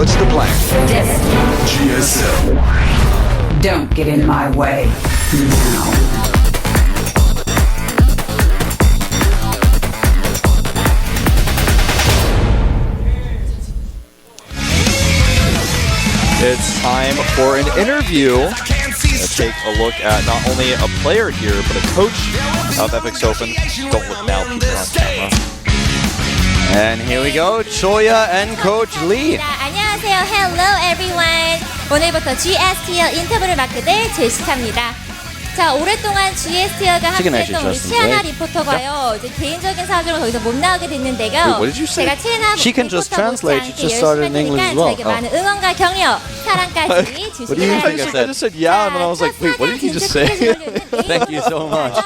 what's the plan? GSL. Don't get in my way now. It's time for an interview. Let's take a look at not only a player here, but a coach of FXOpen. Don't look now, people on camera. And here we go, Choya and Coach Lee. 안녕하세요. Hello everyone. 오늘부터 GSTL 인터뷰를 맡게 될 제시카입니다. 자, 오랫동안 GSTL과 함께했던 우리 치아나 리포터가요. 이제 개인적인 사정으로 더 이상 못 나오게 됐는데요. 제가 치아나 리포터 못지않게 열심히 했으니까 저에게 많은 응원과 격려, 사랑까지 주시기 바랍니다. I just said yeah, and then I was like, wait, what did he just say? Thank you so much.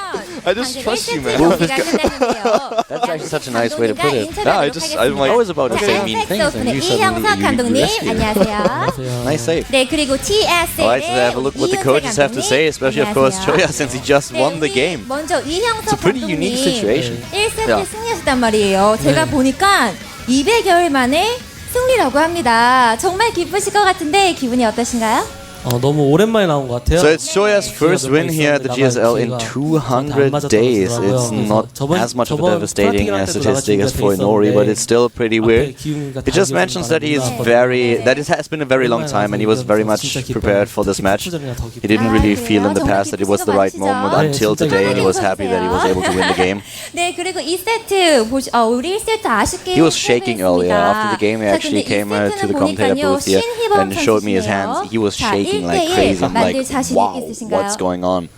I just trust you, man. That's actually such a nice way to put it. Yeah, I'm like always about to say mean things, and you 이형석 감독님, 안녕하세요. Nice save. 네, 그리고 TSL의 I'd like to have a look what the coaches have to say, especially of course Choya, since he just won the game. 먼저 It's a pretty unique situation. 1세트 승리하셨단 말이에요. 제가 보니까 200여일 만에 승리라고 합니다. 정말 기쁘실 것 같은데 기분이 어떠신가요? 너무 오랜만에 나온 것 같아요. So it's Choya's first win here at the GSL in 200 days. It's not as much of a devastating statistic as for Inori, but it's still pretty weird. It just mentions that it has been a very long time and he was very much prepared for this match. He didn't really feel in the past that it was the right moment until today, and he was happy that he was able to win the game. 네, 그리고 2세트 우리 1세트 아쉽게 He was shaking earlier. After the game, he actually came to the commentator booth here and showed me his hands. He was shaking like crazy. I'm like, wow, what's going on?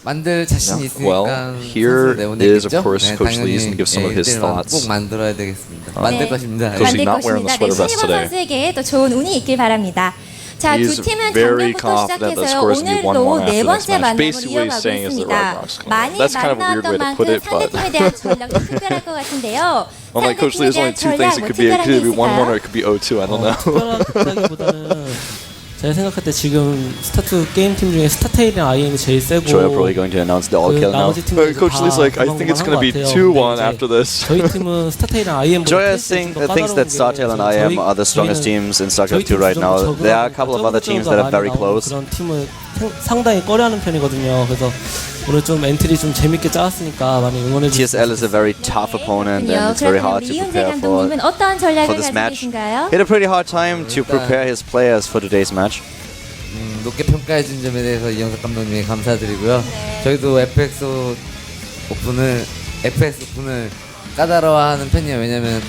Well, here is of course Coach Lee's going to give some of his thoughts. 꼭 만들어야 되겠습니다. 만들 것입니다. Coach Lee not wearing the sweater vest today. 선수에게 또 좋은 운이 있길 바랍니다. 자, 두 팀은 very 작년부터 confident that 시작해서요. scores going to be 1-1 오늘도 네 after this 번째 match. 만남을 Basically 이어가고 saying is that 있습니다. Red Rock's going to win. 많이 That's kind of a weird way to put it, but 상대팀에 대한 전략이 특별할 것 같은데요. well, like Coach Lee, there's only two things. It could be 1-1 or it could be 0-2. I don't know. 특별하다기보다는 제가 생각할 때 지금 스타트 게임 팀 중에 스타테일이랑 IM이 제일 세고 Choya probably going to announce the all kill now. Coach Lee's like, I think it's going to be 2-1 after this. 저희 팀은 스타테일이랑 IM Choya thinks that StarTale and IM are the strongest teams in StarCraft 2 right now. There are a couple of other teams that are very close. 그런 팀을 상당히 꺼려하는 편이거든요. 그래서 오늘 좀 엔트리 좀 재밌게 짜왔으니까 많이 응원해 주세요. TSL is a very tough opponent and it's very hard to prepare for this match. He had a pretty hard time to prepare his players for today's match. 높게 평가해 준 점에 대해서 이형석 감독님에 감사드리고요. 저희도 FX오픈을 까다로워하는 편이에요. 왜냐면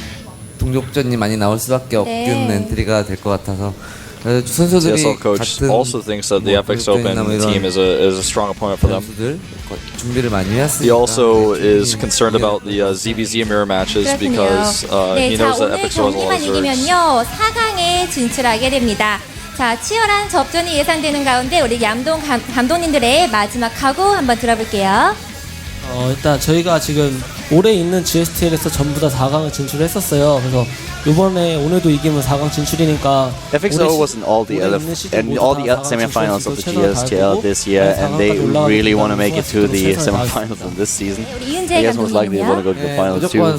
동족전이 많이 나올 수밖에 없는 엔트리가 될 것 같아서. TSL coach also thinks that the FXOpen team is a strong opponent for them. He also is concerned about the ZVZ mirror matches because he knows that FXO has a lot of reserves. 4강에 진출하게 됩니다. 자, 치열한 접전이 예상되는 가운데 우리 얌동 감독님들의 마지막 각오 한번 들어볼게요. 일단 저희가 지금 올해 있는 GSTL에서 전부 다 4강을 진출했었어요. 그래서 이번에 오늘도 이기면 4강 진출이니까 FXO was in all the semifinals of the GSTL this year, and they really want to make it to the semifinals in this season. I guess most likely they want to go to the finals too, but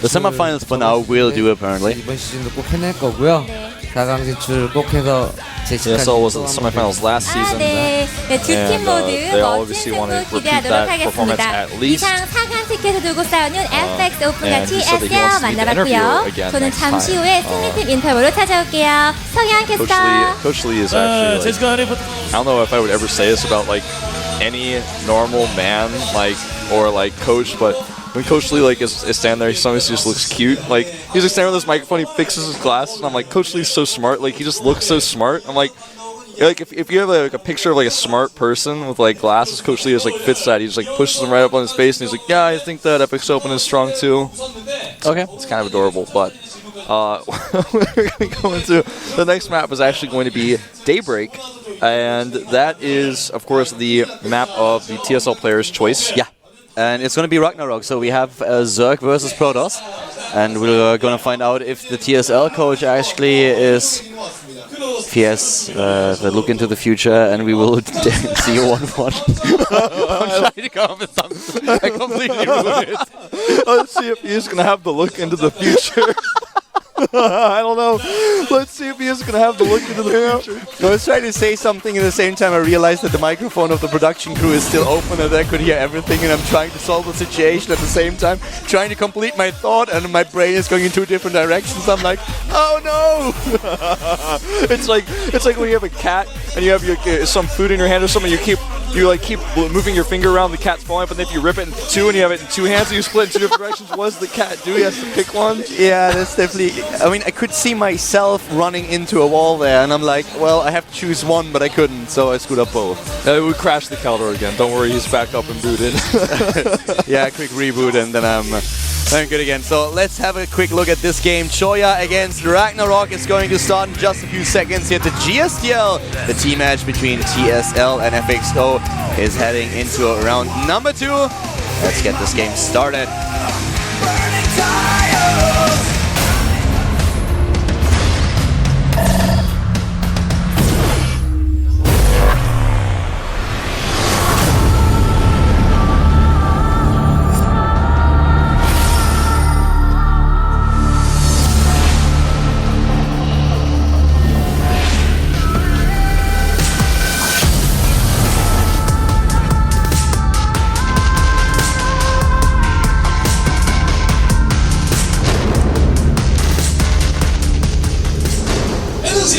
the semifinals for now will do apparently. 이번 시즌도 꼭 해낼 거고요. 4강 진출 꼭 해서 TSL was in the semifinals last season, 두 팀 모두 they 멋진 obviously want to 승부 repeat 기대하도록 that performance 하겠습니다. at least. 이상 4강 티켓을 들고 싸우는 FX오픈과 and he said that he TSL wants to meet the 만나봤고요. interview again 저는 next 잠시 time. 후에 승리팀 인터뷰로 찾아올게요. 서양 캐스터. Coach Lee is actually like, I don't know if I would ever say this about like any normal man or coach, but when Coach Lee is standing there, he sometimes just looks cute. Like he's just standing with this microphone, he fixes his glasses, and I'm like, Coach Lee's so smart. Like he just looks so smart. I'm like if you have a picture of a smart person with glasses, Coach Lee just fits that. He just pushes them right up on his face, and he's like, yeah, I think that FXOpen is strong too. Okay, it's kind of adorable, but we're going to go into the next map is actually going to be Daybreak, and that is of course the map of the TSL player's choice. Yeah. And it's going to be Ragnarok, so we have Zerg versus Protoss, and we're going to find out if the TSL coach actually is, if he has the look into the future, and we will see a 1-1. I'm trying to come up with something. I completely ruined it. Let's see if he's going to have the look into the future. I don't know. Let's see if he is going to have the look into the future. I was trying to say something at the same time. I realized that the microphone of the production crew is still open and I could hear everything, and I'm trying to solve the situation at the same time, trying to complete my thought, and my brain is going in two different directions. I'm like, oh no! It's like when you have a cat and you have some food in your hand or something. You keep moving your finger around, the cat's falling up, and if you rip it in two and you have it in two hands, and you split in two different directions. What does the cat do? He has to pick one. Yeah, that's definitely. I mean, I could see myself running into a wall there, and I'm like, well, I have to choose one, but I couldn't, so I screwed up both. It would crash the Caldor again. Don't worry, he's back up and booted. Yeah, quick reboot, and then I'm good again. So let's have a quick look at this game. Choya against Ragnarok is going to start in just a few seconds here. The GSTL, the team match between TSL and FXO, is heading into round number 2. Let's get this game started.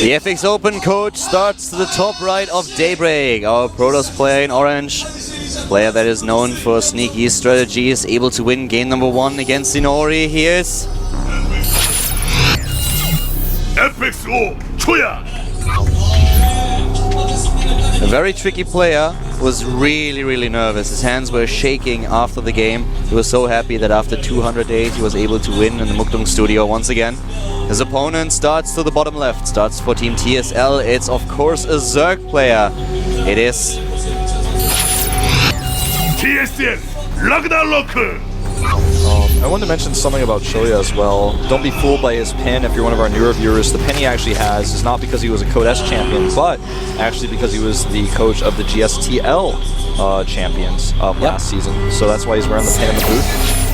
The FXOpen coach starts to the top right of Daybreak. Our Protoss player in orange, player that is known for sneaky strategies, able to win game number 1 against Inori. Here's FXO Choya. a very tricky player, was really nervous. His hands were shaking after the game. He was so happy that after 200 days he was able to win in the Mukdong studio once again. His opponent starts to the bottom left, starts for Team TSL. It's of course a Zerg player. It is GSTL Ragnarok. I wanted to mention something about Choya as well. Don't be fooled by his pin if you're one of our newer viewers. The pin he actually has is not because he was a Code S champion, but actually because he was the coach of the GSTL champions of last season. So that's why he's wearing the pin in the booth.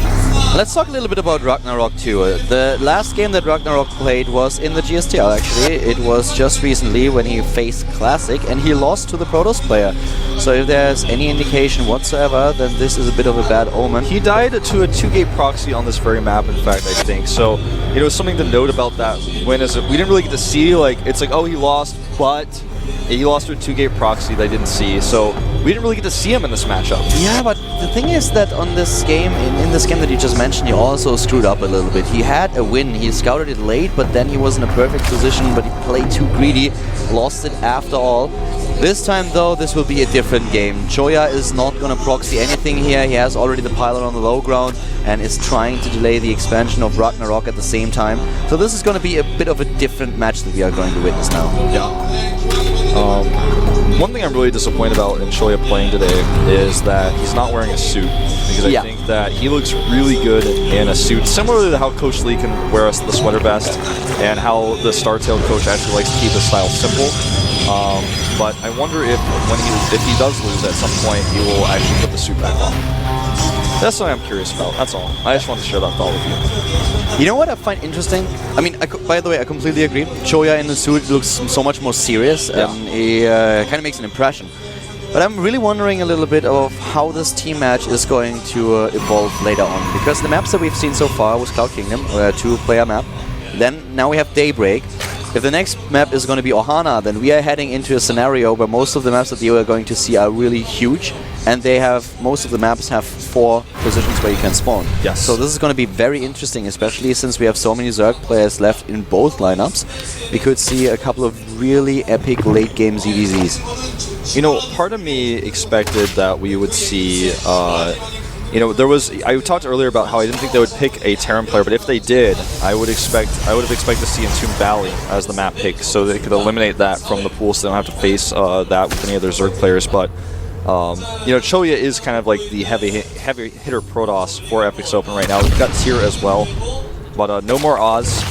Let's talk a little bit about Ragnarok too. The last game that Ragnarok played was in the GSTL actually. It was just recently when he faced Classic and he lost to the Protoss player. So if there's any indication whatsoever, then this is a bit of a bad omen. He died to a 2-gate proxy on this very map, in fact, I think. So, you know, something to note about that win is that we didn't really get to see, like, it's like, oh, he lost, but he lost to a 2-gate proxy that I didn't see. So we didn't really get to see him in this matchup. Yeah, but the thing is that on this game, in this game that you just mentioned, he also screwed up a little bit. He had a win, he scouted it late, but then he was in a perfect position, but he played too greedy, lost it after all. This time though, this will be a different game. Choya is not going to proxy anything here. He has already the pylon on the low ground and is trying to delay the expansion of Ragnarok at the same time. So this is going to be a bit of a different match that we are going to witness now. Yeah. One thing I'm really disappointed about in Choya playing today is that he's not wearing a suit, because I think that he looks really good in a suit, similar to how Coach Lee can wear us the sweater vest and how the Star-Tailed coach actually likes to keep his style simple. But I wonder if he does lose at some point, he will actually put the suit back on. That's something I'm curious about, that's all. I just wanted to share that thought with you. You know what I find interesting? I mean, by the way, I completely agree. Choya in the suit looks so much more serious, and he kind of makes an impression. But I'm really wondering a little bit of how this team match is going to evolve later on. Because the maps that we've seen so far was Cloud Kingdom, a 2-player map. Then now we have Daybreak. If the next map is going to be Ohana, then we are heading into a scenario where most of the maps that you are going to see are really huge, and most of the maps have 4 positions where you can spawn. Yes. So this is going to be very interesting, especially since we have so many Zerg players left in both lineups. We could see a couple of really epic late game ZVZs. You know, part of me expected that we would see you know, I talked earlier about how I didn't think they would pick a Terran player, but if they did, I would have expected to see Entomb Valley as the map pick, so they could eliminate that from the pool, so they don't have to face that with any other Zerg players. But you know, Choya is kind of like the heavy hitter Protoss for FXOpen right now. We've got Tyr as well, but no more Oz.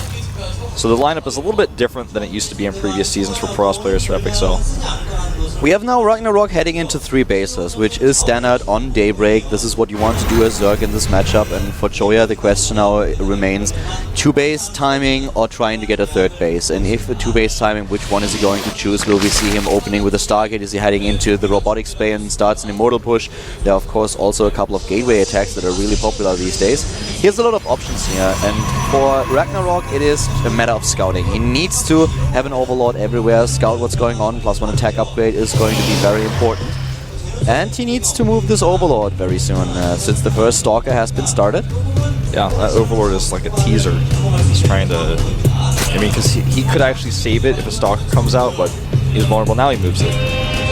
So the lineup is a little bit different than it used to be in previous seasons for Pros players for FXO. We have now Ragnarok heading into 3 bases, which is standard on Daybreak. This is what you want to do as Zerg in this matchup, and for Choya the question now remains 2 base timing or trying to get a 3rd base. And if a 2 base timing, which one is he going to choose? Will we see him opening with a Stargate? Is he heading into the robotics bay and starts an Immortal push? There are of course also a couple of gateway attacks that are really popular these days. He has a lot of options here, and for Ragnarok it is a matter of scouting. He needs to have an Overlord everywhere, scout what's going on, +1 attack upgrade is going to be very important. And he needs to move this Overlord very soon, since the first Stalker has been started. Yeah, that Overlord is like a teaser. He's trying to... I mean, because he could actually save it if a Stalker comes out, but he's vulnerable. Now he moves it.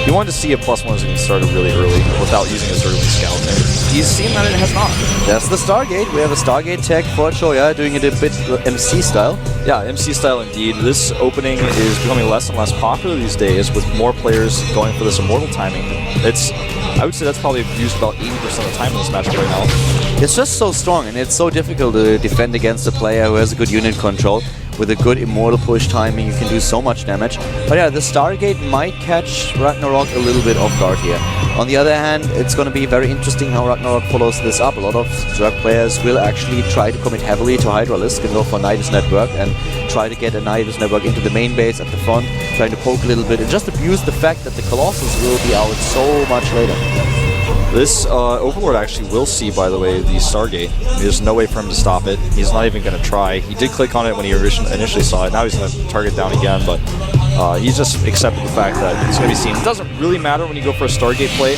He wanted to see if +1 is going to start really early without using his early scout. And he's seen that it has not. That's the Stargate. We have a Stargate tech for Choya, doing it a bit MC style. Yeah, MC style indeed. This opening is becoming less and less popular these days, with more players going for this Immortal timing. I would say that's probably used about 80% of the time in this matchup right now. It's just so strong, and it's so difficult to defend against a player who has a good unit control. With a good Immortal push timing, you can do so much damage. But yeah, the Stargate might catch Ragnarok a little bit off guard here. On the other hand, it's going to be very interesting how Ragnarok follows this up. A lot of Zerg players will actually try to commit heavily to Hydralisk and go for Nidus Network and try to get a Nidus Network into the main base at the front, trying to poke a little bit and just abuse the fact that the Colossus will be out so much later. This Overlord actually will see, by the way, the Stargate. There's no way for him to stop it. He's not even going to try. He did click on it when he initially saw it. Now he's going to target down again, but he's just accepted the fact that it's going to be seen. It doesn't really matter when you go for a Stargate play,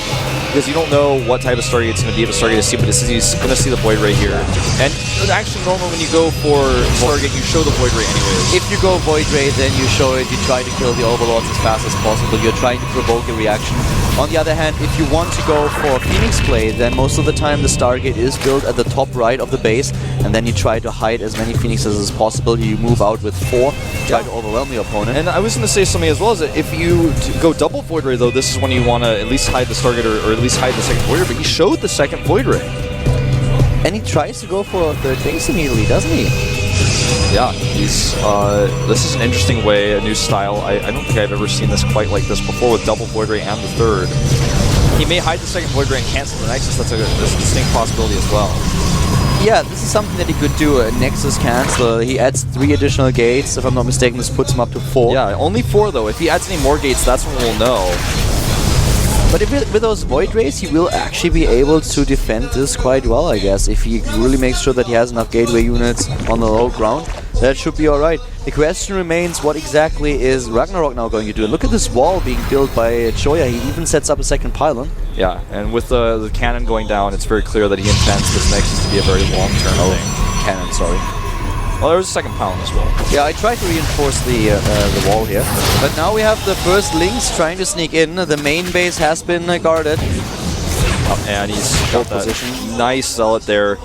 because you don't know what type of Stargate it's going to be if a Stargate is seen, but he's going to see the Void Ray here. And actually, normally when you go for Stargate, you show the Void Ray anyways. If you go Void Ray, then you show it, you try to kill the Overlords as fast as possible, you're trying to provoke a reaction. On the other hand, if you want to go for Phoenix play, then most of the time the Stargate is built at the top right of the base, and then you try to hide as many Phoenixes as possible. You move out with 4, try to overwhelm your opponent. And I was going to say something as well, is that if you go double Void Ray though, this is when you want to at least hide the Stargate or at least hide the second Void Ray, but he showed the second Void Ray. And he tries to go for a 3rd base immediately, doesn't he? Yeah, this is an interesting way, a new style. I don't think I've ever seen this quite like this before with double Void Ray and the 3rd. He may hide the second Void Ray and cancel the Nexus. That's a distinct possibility as well. Yeah, this is something that he could do. A Nexus cancel. He adds 3 additional gates. If I'm not mistaken, this puts him up to 4. Yeah, only 4 though. If he adds any more gates, that's when we'll know. But with those Void Rays, he will actually be able to defend this quite well, I guess. If he really makes sure that he has enough gateway units on the low ground, that should be alright. The question remains, what exactly is Ragnarok now going to do? And look at this wall being built by Choya. He even sets up a second pylon. Yeah, and with the cannon going down, it's very clear that he intends this Nexus to be a very long-term thing. Cannon, sorry. Well, there was a second pylon as well. Yeah, I tried to reinforce the wall here. But now we have the first links trying to sneak in. The main base has been guarded. And he's got that nice zealot there.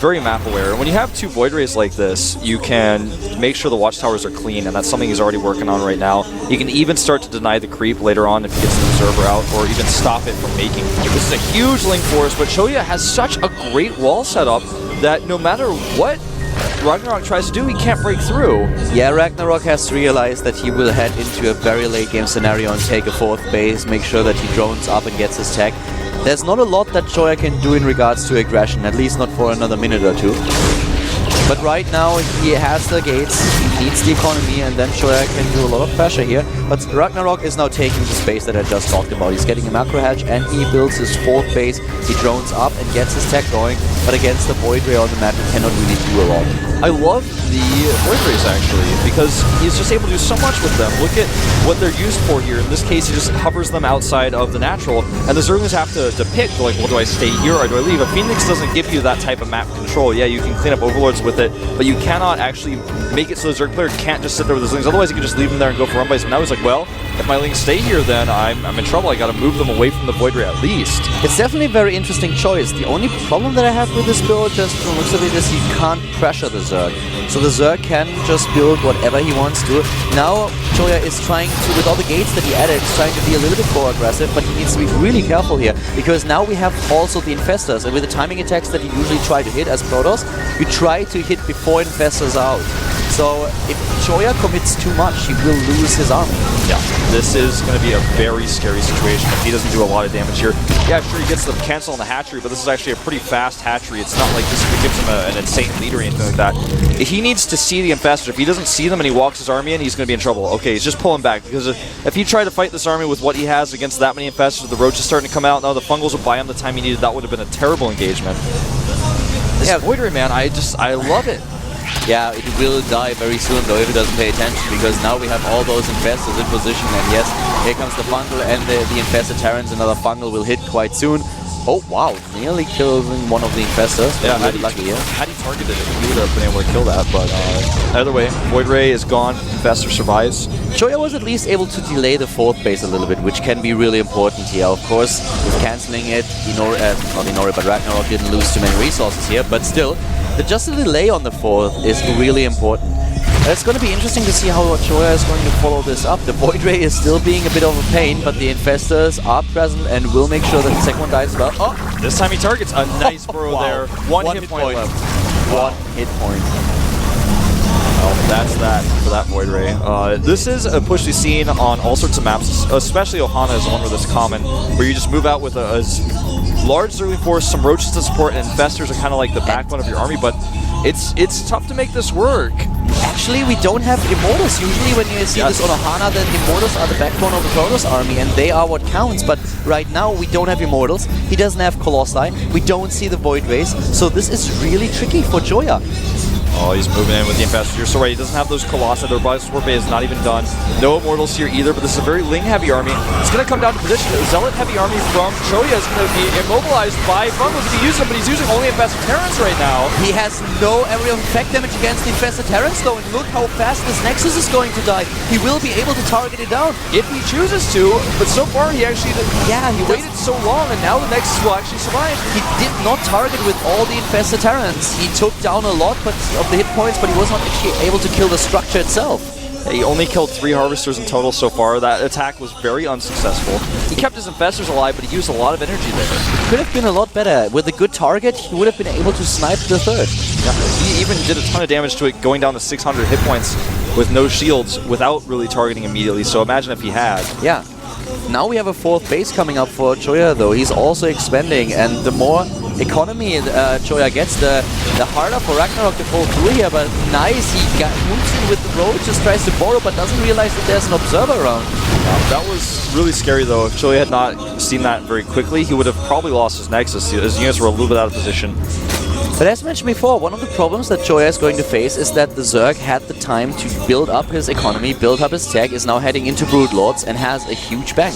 Very map aware. And when you have 2 Void Rays like this, you can make sure the watchtowers are clean, and that's something he's already working on right now. You can even start to deny the creep later on if he gets the observer out, or even stop it from making. This is a huge link for us, but Choya has such a great wall setup that no matter what Ragnarok tries to do, he can't break through. Yeah, Ragnarok has realized that he will head into a very late game scenario and take a 4th base, make sure that he drones up and gets his tech. There's not a lot that Choya can do in regards to aggression, at least not for another minute or 2. But right now he has the gates, he needs the economy, and then Choya can do a lot of pressure here. But Ragnarok is now taking the space that I just talked about. He's getting a macro hatch and he builds his 4th base, he drones up and gets his tech going, but against the Void Ray on the map he cannot really do a lot. I love the Void Rays actually, because he's just able to do so much with them. Look at what they're used for here. In this case, he just hovers them outside of the natural, and the Zerglings have to pick, like, well, do I stay here or do I leave? A Phoenix doesn't give you that type of map control. Yeah, you can clean up Overlords with it, but you cannot actually make it so the Zerg player can't just sit there with his Lings. Otherwise, you can just leave them there and go for run bys. But now he's like, well, if my Lings stay here, then I'm in trouble. I got to move them away from the Void Ray at least. It's definitely a very interesting choice. The only problem that I have with this build, just from the looks of it, is he can't pressure the Zerg. So the Zerg can just build whatever he wants to. Now Choya is trying to, with all the gates that he added, he's trying to be a little bit more aggressive, but he needs to be really careful here, because now we have also the Infestors, and with the timing attacks that you usually try to hit as Protoss, you try to hit before Infestors are out. So if Choya commits too much, he will lose his army. Yeah, this is going to be a very scary situation if he doesn't do a lot of damage here. Yeah, sure, he gets the cancel on the hatchery, but this is actually a pretty fast hatchery. It's not like this gives him an insane lead or anything like that. He needs to see the infestors. If he doesn't see them and he walks his army in, he's going to be in trouble. Okay, he's just pulling back, because if he tried to fight this army with what he has against that many infestors, the roach is starting to come out, now the fungals would buy him the time he needed, that would have been a terrible engagement. This Void Ray, man, I love it. Yeah, it will die very soon though if it doesn't pay attention, because now we have all those infestors in position, and yes, here comes the fungal and the infested Terrans. Another fungal will hit quite soon. Oh wow, nearly killing one of the infestors. Yeah, really lucky here. Had he targeted it, he would have been able to kill that, but either way, Void Ray is gone, infestor survives. Choya was at least able to delay the 4th base a little bit, which can be really important here. Of course, with cancelling it, not Inori, but Ragnarok didn't lose too many resources here, but still, just a delay on the 4th is really important. It's going to be interesting to see how Choya is going to follow this up. The Void Ray is still being a bit of a pain, but the infestors are present and will make sure that the second one dies as well. Oh, this time he targets a nice burrow there. One hit point left. One hit point. Well, that's that for that Void Ray. This is a push we've seen on all sorts of maps, especially Ohana is one where this is common, where you just move out with a large Zergling force, some roaches to support, and infestors are kind of like the backbone of your army, but it's tough to make this work. Actually, we don't have Immortals. Usually when you see this on Ohana, then Immortals are the backbone of the Protoss army, and they are what counts. But right now, we don't have Immortals. He doesn't have Colossi. We don't see the Void Rays. So this is really tricky for Choya. Oh, he's moving in with the infestors. You're so right, he doesn't have those Colossi. Their Biospore Bay is not even done. No Immortals here either, but this is a very Ling-heavy army. It's going to come down to position. The Zealot-heavy army from Choya is going to be immobilized by Fungals if he uses them, but he's using only Infested Terrans right now. He has no area of effect damage against the Infested Terrans, though, and look how fast this Nexus is going to die. He will be able to target it down. If he chooses to, but so far he actually... Yeah, he waited so long, and now the Nexus will actually survive. He did not target with all the Infested Terrans. He took down a lot of the hit points, but he was not actually able to kill the structure itself. He only killed 3 Harvesters in total so far. That attack was very unsuccessful. He kept his Infestors alive, but he used a lot of energy there. It could have been a lot better. With a good target, he would have been able to snipe the 3rd. Yeah, he even did a ton of damage to it, going down to 600 hit points with no shields without really targeting immediately, so imagine if he had. Yeah. Now we have a 4th base coming up for Choya, though. He's also expanding, and the more economy Choya gets, the harder for Ragnarok to fall through here. But nice, he moves in with the road, just tries to borrow, but doesn't realize that there's an observer around. That was really scary, though. If Choya had not seen that very quickly, he would have probably lost his Nexus. His units were a little bit out of position. But as mentioned before, one of the problems that Choya is going to face is that the Zerg had the time to build up his economy, build up his tech, is now heading into Broodlords, and has a huge bank.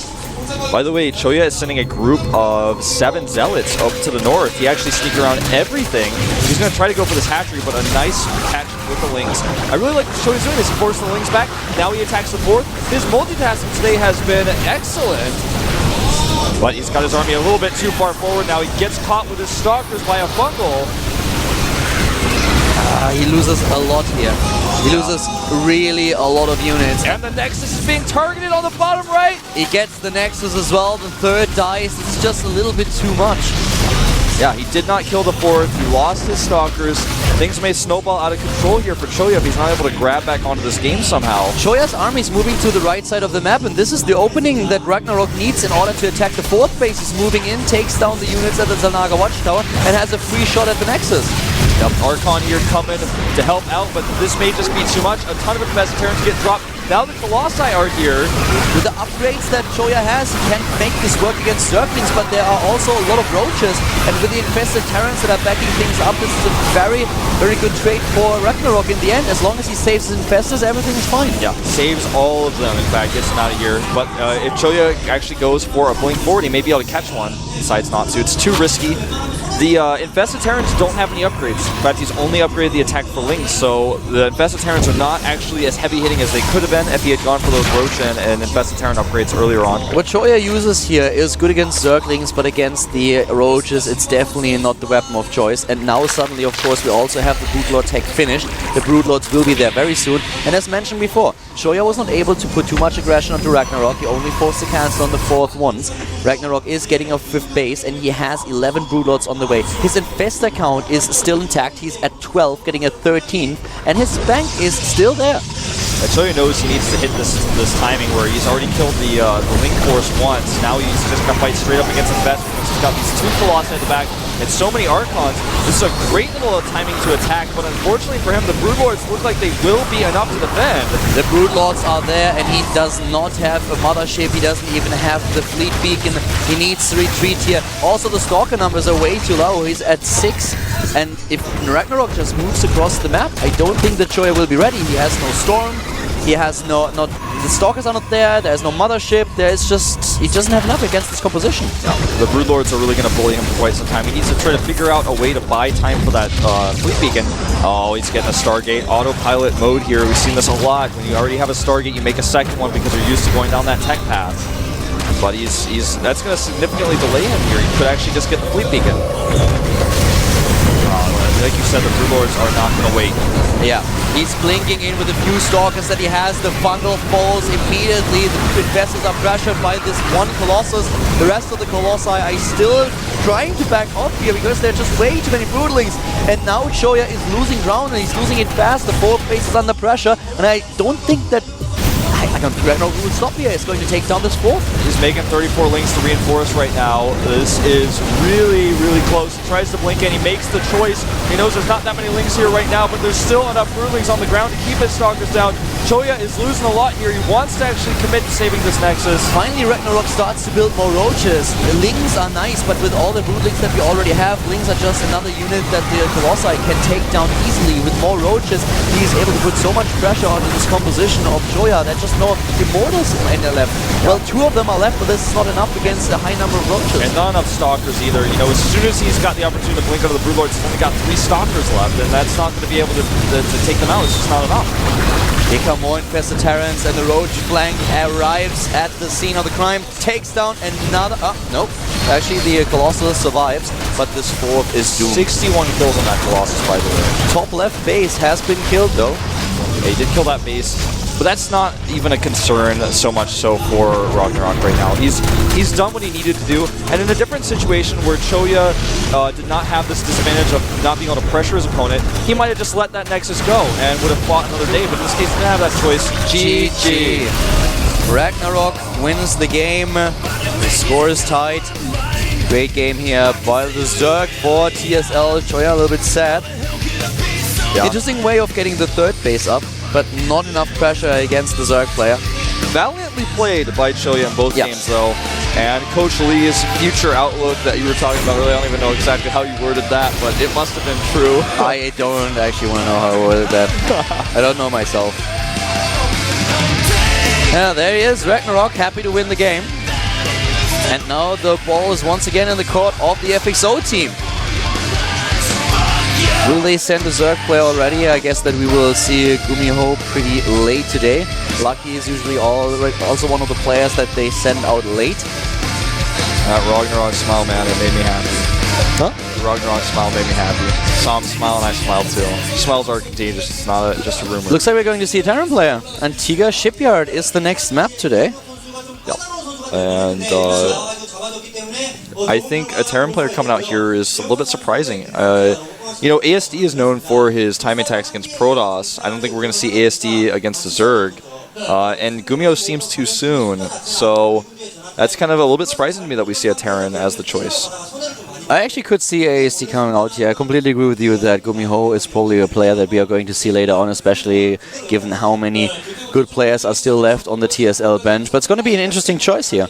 By the way, Choya is sending a group of 7 Zealots up to the north. He actually sneaked around everything. He's going to try to go for this hatchery, but a nice catch with the Lings. I really like what Choya's doing this. He forced the Lings back. Now he attacks the 4th. His multitasking today has been excellent. But he's got his army a little bit too far forward. Now he gets caught with his Stalkers by a Fungal. He loses a lot here. He loses really a lot of units. And the Nexus is being targeted on the bottom right. He gets the Nexus as well. The 3rd dies. It's just a little bit too much. Yeah, he did not kill the 4th. He lost his Stalkers. Things may snowball out of control here for Choya if he's not able to grab back onto this game somehow. Choya's army is moving to the right side of the map, and this is the opening that Ragnarok needs in order to attack the 4th base. He's moving in, takes down the units at the Zalnaga Watchtower, and has a free shot at the Nexus. Yep, Archon here coming to help out, but this may just be too much. A ton of Infested Terrans get dropped. Now the Colossi are here. With the upgrades that Choya has, he can make this work against Zerglings, but there are also a lot of roaches. And with the Infested Terrans that are backing things up, this is a very, very good trade for Ragnarok in the end. As long as he saves his Infestors, everything is fine. Yeah, saves all of them, in fact, gets them out of here. But if Choya actually goes for a blink forward, he may be able to catch one. Decides not to. It's too risky. The Infested Terrans don't have any upgrades. In fact, he's only upgraded the attack for Lings, so the Infested Terrans are not actually as heavy-hitting as they could have been if he had gone for those Roach and Infested Terran upgrades earlier on. What Choya uses here is good against Zerglings, but against the Roaches, it's definitely not the weapon of choice. And now suddenly, of course, we also have the Broodlord tech finished. The Broodlords will be there very soon. And as mentioned before, Choya was not able to put too much aggression onto Ragnarok. He only forced the cancel on the 4th once. Ragnarok is getting a 5th base, and he has 11 Broodlords on the way. His investor count is still intact. He's at 12, getting a 13, and his bank is still there. Choya knows he needs to hit this timing where he's already killed the Link Force once. Now he's just going to fight straight up against Invest because he's got these 2 Colossi at the back and so many Archons. This is a great little timing to attack, but unfortunately for him, the Broodlords look like they will be enough to defend. The Broodlords are there, and he does not have a mothership. He doesn't even have the fleet beacon. He needs to retreat here. Also, the Stalker numbers are way too low. He's at 6, and if Ragnarok just moves across the map, I don't think that Choya will be ready. He has no Storm. He has the Stalkers are not there, there's no mothership, he doesn't have enough against this composition. Yeah. The Broodlords are really going to bully him for quite some time. He needs to try to figure out a way to buy time for that fleet beacon. Oh, he's getting a Stargate autopilot mode here. We've seen this a lot. When you already have a Stargate, you make a second one because you're used to going down that tech path. But that's going to significantly delay him here. He could actually just get the fleet beacon. Like you said, the Broodlords are not going to wait. Yeah, he's blinking in with a few Stalkers that he has. The Fungal falls immediately. The Investors are pressured by this one Colossus. The rest of the Colossi are still trying to back off here because there are just way too many Broodlings. And now Choya is losing ground, and he's losing it fast. The 4th base is under pressure, and I don't think that I don't think Ragnarok will stop here. It's going to take down this 4th. He's making 34 links to reinforce right now. This is really, really close. He tries to blink in. He makes the choice. He knows there's not that many links here right now, but there's still enough Broodlings on the ground to keep his Stalkers down. Choya is losing a lot here. He wants to actually commit to saving this Nexus. Finally, Ragnarok starts to build more roaches. The Lings are nice, but with all the Broodlings that we already have, Lings are just another unit that the Colossi can take down easily. With more roaches, he's able to put so much pressure onto this composition of Choya that just no Immortals in there left. Well, 2 of them are left, but this is not enough against a high number of roaches. And not enough Stalkers either. You know, as soon as he's got the opportunity to blink over the Broodlords, he's only got 3 Stalkers left, and that's not going to be able to take them out. It's just not enough. Here come more infested Terrans, and the roach flank arrives at the scene of the crime, takes down another... nope. Actually, the Colossus survives, but this 4th is doomed. 61 kills on that Colossus, by the way. Top left base has been killed, though. Yeah, he did kill that base. But that's not even a concern so much so for Ragnarok right now. He's done what he needed to do, and in a different situation where Choya did not have this disadvantage of not being able to pressure his opponent, he might have just let that Nexus go and would have fought another day, but in this case he didn't have that choice. GG. Ragnarok wins the game. The score is tied. Great game here by the Zerg for TSL. Choya a little bit sad. Yeah. Interesting way of getting the 3rd base up, but not enough pressure against the Zerg player. Valiantly played by Choya in both games, though. And Coach Lee's future outlook that you were talking about earlier, I don't even know exactly how you worded that, but it must have been true. I don't actually want to know how I worded that. I don't know myself. Yeah, there he is, Ragnarok, happy to win the game. And now the ball is once again in the court of the FXO team. Will they send a Zerg player already? I guess that we will see Gumiho pretty late today. Lucky is usually also one of the players that they send out late. That Ragnarok smile, man, it made me happy. Huh? The Ragnarok smile made me happy. Saw him smile and I smiled too. Smiles are contagious, it's not just a rumor. Looks like we're going to see a Terran player. Antigua Shipyard is the next map today. Yep. And I think a Terran player coming out here is a little bit surprising. You know, ASD is known for his time attacks against Protoss. I don't think we're going to see ASD against the Zerg. And Gumiho seems too soon, so that's kind of a little bit surprising to me that we see a Terran as the choice. I actually could see ASD coming out here. I completely agree with you that Gumiho is probably a player that we are going to see later on, especially given how many good players are still left on the TSL bench. But it's going to be an interesting choice here.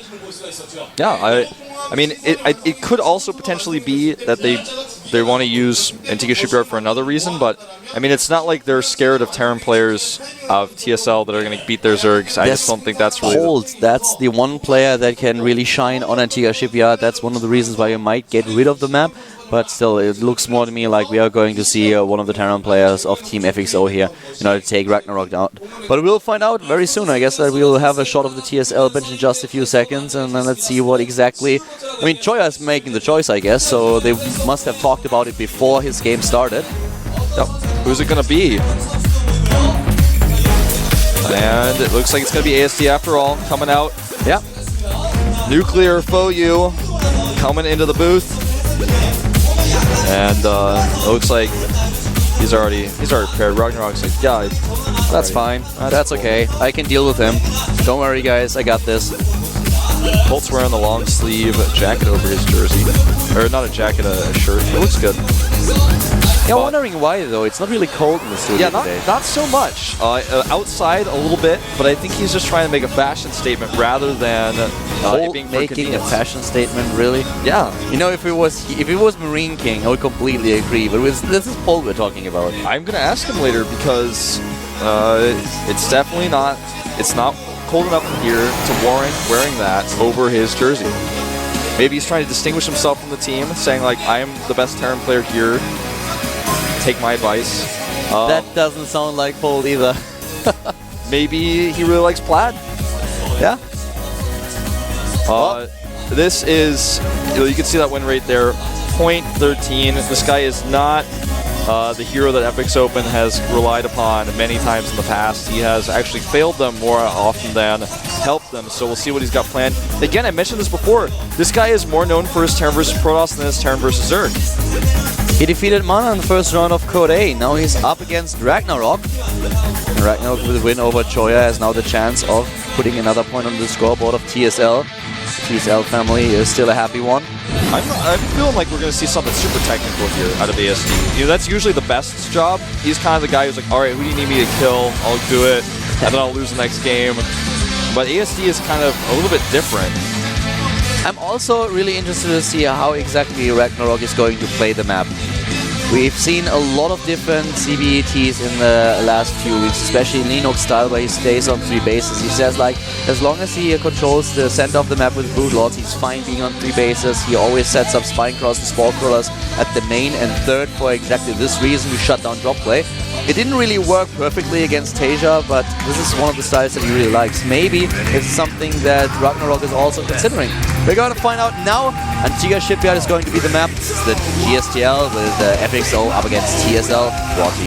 Yeah, I mean, it could also potentially be that they want to use Antigua Shipyard for another reason, but I mean, it's not like they're scared of Terran players of TSL that are going to beat their Zergs. I just don't think that's really... That's the one player that can really shine on Antigua Shipyard. That's one of the reasons why you might get rid of the map. But still, it looks more to me like we are going to see one of the Terran players of Team FXO here in order to take Ragnarok down. But we'll find out very soon. I guess that we'll have a shot of the TSL bench in just a few seconds, and then let's see what exactly... I mean, Choya is making the choice, I guess, so they must have talked about it before his game started. Yep. Who's it going to be? And it looks like it's going to be ASD after all, coming out. Yep. Nuclear Foe coming into the booth. And it looks like he's already paired. Ragnarok's like, yeah, that's fine. That's okay. I can deal with him. Don't worry, guys. I got this. Colt's wearing the long sleeve jacket over his jersey. Or not a jacket, a shirt. It looks good. Yeah, I'm wondering why, though. It's not really cold in the studio today. Not so much. Outside a little bit, but I think he's just trying to make a fashion statement rather than it being for making a convenience. fashion statement, really? Yeah. You know, if it was Marine King, I would completely agree. But this is Paul we're talking about. I'm gonna ask him later because it's definitely not. It's not cold enough here to warrant wearing that over his jersey. Maybe he's trying to distinguish himself from the team, saying like, I am the best Terran player here. Take my advice. That doesn't sound like Paul either. Maybe he really likes plaid. Yeah. This is, you can see that win rate there, 0.13. This guy is not the hero that FXOpen has relied upon many times in the past. He has actually failed them more often than helped them, so we'll see what he's got planned. Again, I mentioned this before, this guy is more known for his Terran vs. Protoss than his Terran vs. Zerg. He defeated Mana in the first round of Code A. Now he's up against Ragnarok. And Ragnarok with a win over Choya has now the chance of putting another point on the scoreboard of TSL. The TSL family is still a happy one. I'm feeling like we're going to see something super technical here out of ASD. You know, that's usually the best's job. He's kind of the guy who's like, all right, who do you need me to kill? I'll do it, and then I'll lose the next game. But ASD is kind of a little bit different. I'm also really interested to see how exactly Ragnarok is going to play the map. We've seen a lot of different CBETs in the last few weeks, especially in Linux style, where he stays on 3 bases. He says, like, as long as he controls the center of the map with Broodlords, he's fine being on 3 bases. He always sets up Spinecross and Spore Crawlers at the main and third for exactly this reason, to shut down drop play. It didn't really work perfectly against Tasia, but this is one of the styles that he really likes. Maybe it's something that Ragnarok is also considering. We're going to find out now. Antigua Shipyard is going to be the map. This is the GSTL with FXO up against TSL.